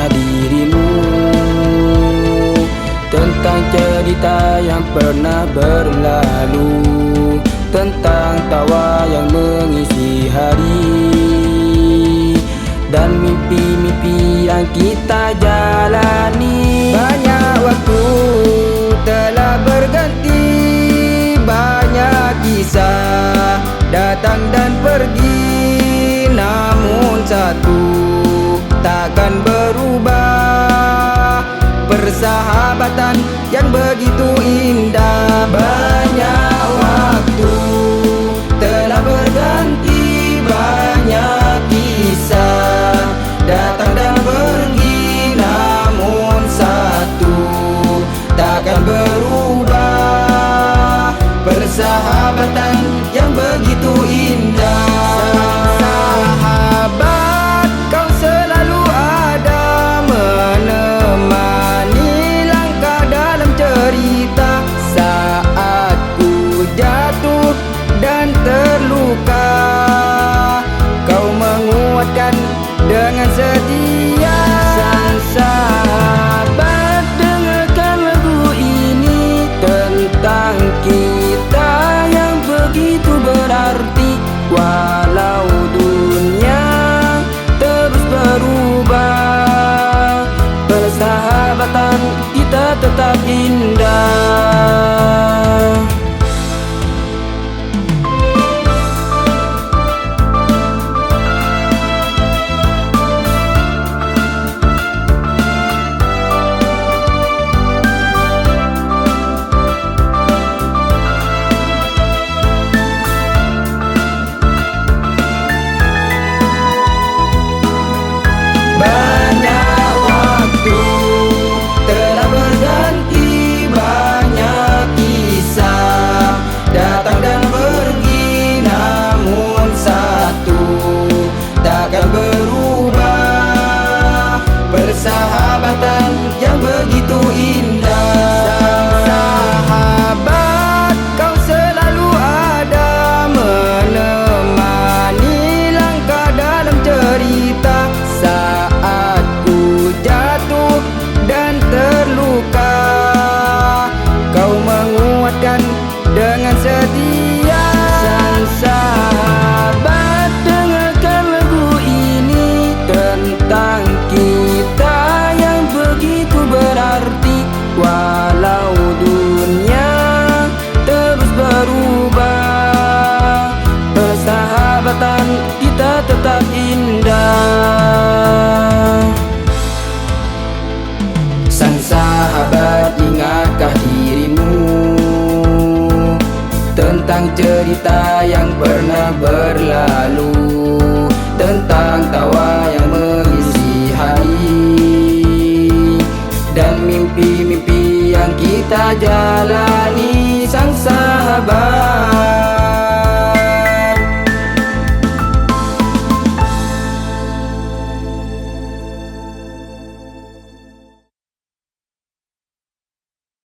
ingatkah dirimu tentang cerita yang pernah berlalu, tentang tawa yang mengisi hari dan mimpi-mimpi yang kita jalani. Banyak waktu telah berganti, banyak kisah datang dan pergi, namun satu takkan berubah, persahabatan yang begitu indah. Banyak waktu telah berganti, banyak kisah datang dan pergi, namun satu takkan berubah, persahabatan yang begitu indah. Sahabat, kau selalu ada menemani langkah dalam cerita. Saat ku jatuh dan terluka, kau menguatkan dengan setia. Sang sahabat, dengarkan lagu ini tentang kita yang begitu berarti. Walau dunia terus berubah, persahabatan kita tetap indah. Banyak waktu telah berganti, banyak kisah datang dan pergi, namun satu takkan berubah, persahabatan yang begitu indah. Sahabat, kau selalu ada menemani langkah dalam cerita. Saat ku jatuh dan terluka, kau menguatkan dengan setia. Sang sahabat, dengarkan lagu ini tentang kita yang begitu berarti. Walau dunia terus berubah, persahabatan kita tetap indah. Sang sahabat, ingatkah dirimu tentang cerita yang pernah berlalu, tentang tawa yang mengisi hari dan mimpi-mimpi yang kita jalani. Sang sahabat,